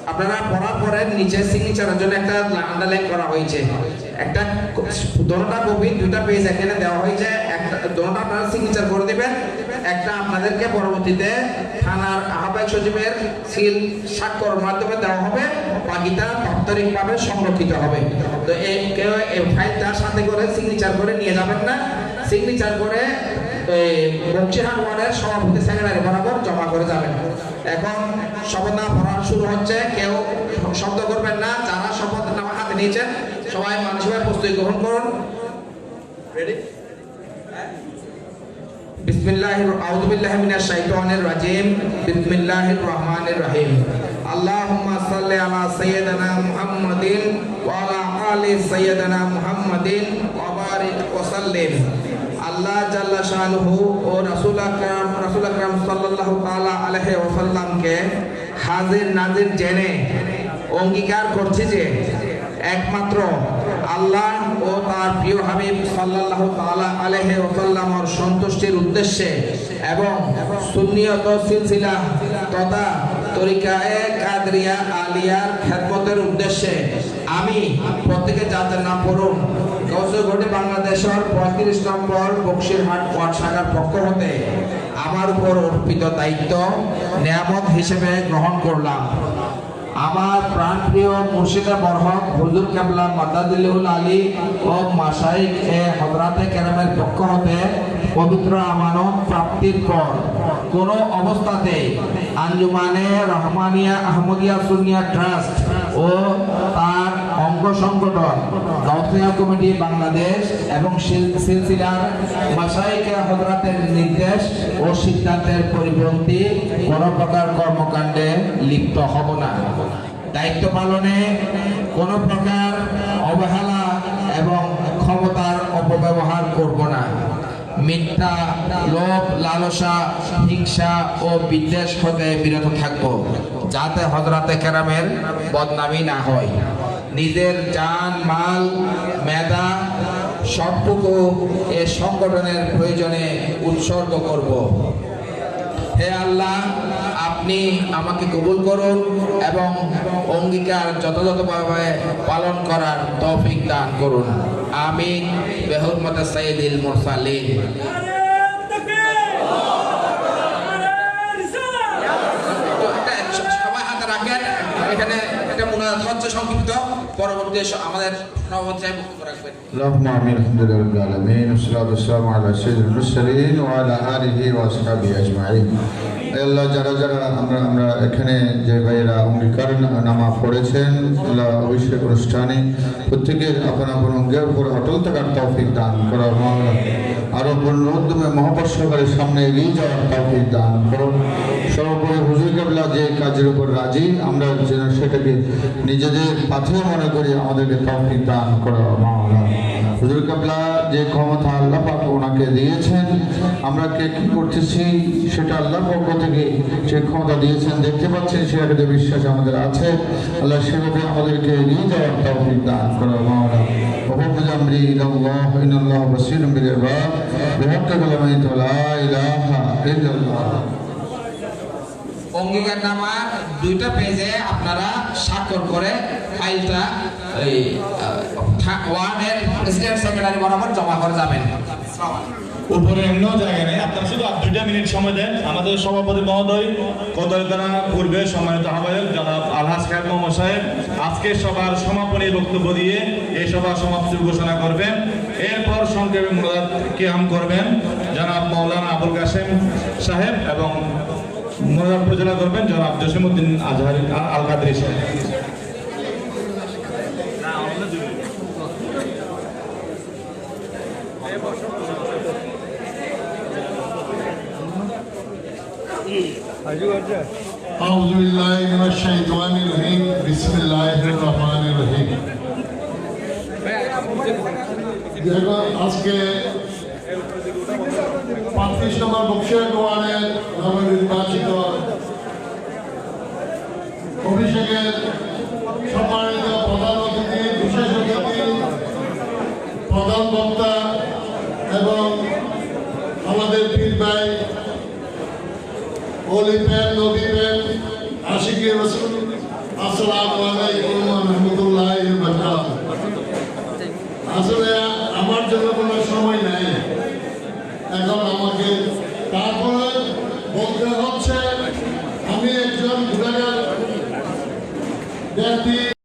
আপনারা পড়ার পরে নিচে সিগনেচারের জন্য একটা আন্ডারলাইন করা হয়েছে। একটা দোনোটা কপি দুটা পেজ এখানে দেওয়া হয়েছে, একটা দোনোটা আপনারা সিগনেচার করে দিবেন, একটা আপনাদেরকে পরবর্তীতে থানার আহ্বায়ক সচিবের সিল স্বাক্ষর মাধ্যমে দেওয়া হবে, বাকিটা দাপ্তরিকভাবে সংরক্ষিত হবে। তো কেউ এই ফাইলটার সাথে করে সিগনেচার করে নিয়ে যাবেন না, সিগনেচার করে বক্সিরহাট ওয়ার্ডের সভাপতি সেক্রেটারি বরাবর জমা করে যাবেন। এখন শপথনামা পড়া শুরু হচ্ছে, কেউ শব্দ করবেন না। যারা শপথনামা হাতে নিয়েছেন সবাই মানসিকভাবে প্রস্তুতি গ্রহণ করুন। রেডি? বিসমিল্লাহির আউযু বিল্লাহি মিনাশ শাইতানির রাজিম। বিসমিল্লাহির রহমানির রহিম। আল্লাহুম্মা সাল্লি আলা সাইয়্যিদিনা মুহাম্মাদিন ওয়া আলা আলি সাইয়্যিদিনা মুহাম্মাদিন ওয়া বারিক ওয়া সাল্লিম। আল্লাহ জাল্লা শানুহু ও রাসূল আকরাম সাল্লাল্লাহু তাআলা আলাইহি ওয়াসাল্লামকে হাজির নাজির জেনে অঙ্গীকার করছি যে একমাত্র আল্লাহ ও তার প্রিয় হাবিব সাল্লাল্লাহু তাআলা আলাইহি ওয়াসাল্লামের সন্তুষ্টির উদ্দেশ্যে এবং সুন্নিয়ত সিলসিলা তথা তরিকায়ে কাদরিয়া আলিয়ার খেদমতের উদ্দেশ্যে আমি প্রত্যেকে যাদের নাম পড়ুন। কৌশলঘাটি বাংলাদেশের ৩৫ নম্বর বক্সিরহাট ওয়ার্ড শাখার পক্ষ হতে আমার উপর অর্পিত দায়িত্ব নিয়ামত হিসেবে গ্রহণ করলাম। আমার প্রাণপ্রিয় মুর্শিদে বরহক হুজুর কেবলা মাদাদিলুল আলী ও মাশাইখ এ হযরাতে কেরামের পক্ষ হতে পবিত্র আমানত প্রাপ্তির পর কোনো অবস্থাতে আঞ্জুমানে রহমানিয়া আহমদিয়া সুন্নিয়া ট্রাস্ট ও তার অঙ্গ সংগঠন গাউসিয়া কমিটি বাংলাদেশ এবং সিলসিলার মাশাইখে হযরাতের নির্দেশ ও সিদ্ধান্তের পরিপন্থী কোনো প্রকার কর্মকাণ্ডে লিপ্ত হব না। দায়িত্ব পালনে কোনো প্রকার অবহেলা এবং ক্ষমতার অপব্যবহার করব না। মিথ্যা, লোভ, লালসা, হিংসা ও বিদ্বেষ হতে বিরত থাকব, যাতে হযরতে কেরামের বদনামি না হয়। নিজের জান, মাল, মেধা সবটুকু এ সংগঠনের প্রয়োজনে উৎসর্গ করব। হে আল্লাহ, আপনি আমাকে কবুল করুন এবং অঙ্গীকার যথাযথভাবে পালন করার তৌফিক দান করুন। আমিন। বিহুরমাতে সাইয়্যিদুল মুরসালিন। সবাই হাতে রাখেন। এখানে একটা মুনাজাত হচ্ছে সংক্ষিপ্ত, পরবর্তী আমাদের সভাপতি সাহেব বক্তব্য রাখবেন। আল্লাহুম্মা আমিন। আলহামদুলিল্লাহি রাব্বিল আলামিন ওয়াসসালাতু ওয়াসসালামু আলা সাইয়্যিদিল মুরসালিন ওয়া আলা আলিহি ওয়া আসহাবিহি আজমাইন। আল্লাহ, যারা আমরা এখানে যে ভাইয়েরা অঙ্গীকার নামা পড়েছেন, আল্লাহ অভিষেক অনুষ্ঠানে প্রত্যেকের আপন আপন অঙ্গের উপর অটল থাকার তৌফিক দান করার মাওলা, আরো পূর্ণোদ্যমে মহাপর্ষকারের সামনে এগিয়ে যাওয়ার তৌফিক দান করুন। সর্বোপরি হুজুর কেবলা যে কাজের উপর রাজি, আমরা যেন সেটাকে নিজেদের পাথেয় মনে করি, আমাদেরকে তৌফিক দান করার মাওলা। হুজুর কেবলা যে ক্ষমতা আল্লাহ পাক ওনাকে দিয়েছেন, আমরা কে কি করতেছি সেটা আল্লাহর পক্ষ থেকে যে ক্ষমতা দিয়েছেন দেখতে পাচ্ছেন, সেটাতে বিশ্বাস আমাদের আছে। আল্লাহ সেভাবে আমাদেরকে এগিয়ে যাওয়ার তৌফিক দান করার মাওলা। ওহুম্মা জামরি ইলাল্লাহ ইন্নাল্লাহু বাসীরুম বিল ইবাদ বিহাক্কি কালিমাতি লা ইলাহা ইল্লাল্লাহ। অঙ্গীকারনামা দুইটা পেজে আপনারা স্বাক্ষর করে ফাইলটা ওয়ার্ডের প্রেসিডেন্ট সেক্রেটারি বরাবর জমা করে যাবেন। উপরে অন্য জায়গায় নেই, আপনারা শুধু 2 মিনিট সময় দেন। আমাদের সভাপতি মহোদয় কদরদানা পূর্বে সম্মানিত আহ্বায়ক জনাব আলহাজ খায়ের মোহাম্মদ সাহেব আজকের সভার সমাপনী বক্তব্য দিয়ে এই সভা সমাপ্তি ঘোষণা করবেন। এরপর সংক্ষেপে মুনাজাত কিয়াম করবেন জনাব মাওলানা আবুল কাসেম সাহেব এবং মুনাজাত পরিচালনা করবেন জনাব জসিমউদ্দিন আজহারি আল কাদরি সাহেব। أعوذ بالله من الشيطان الرجيم بسم الله الرحمن الرحيم। দেখো, আজকে 35 নম্বর বক্সিরহাট ওয়ার্ডের নবনির্বাচিত অভিষেকের সম্মানিত প্রধান অতিথি, বিশেষ অতিথি, প্রধান বক্তা এবং আমাদের পীর ভাই অলি প্যান, নবী প্যান, আশিকি রাসূল আসসালামু আলাইকুম ওয়া রাহমাতুল্লাহি ওয়া বারাকাতুহু। আসলে আমার জন্য কোনো সময় নাই এখন আমাকে, তারপরে বলতে হচ্ছে আমি একজন গুণাগার ব্যক্তি।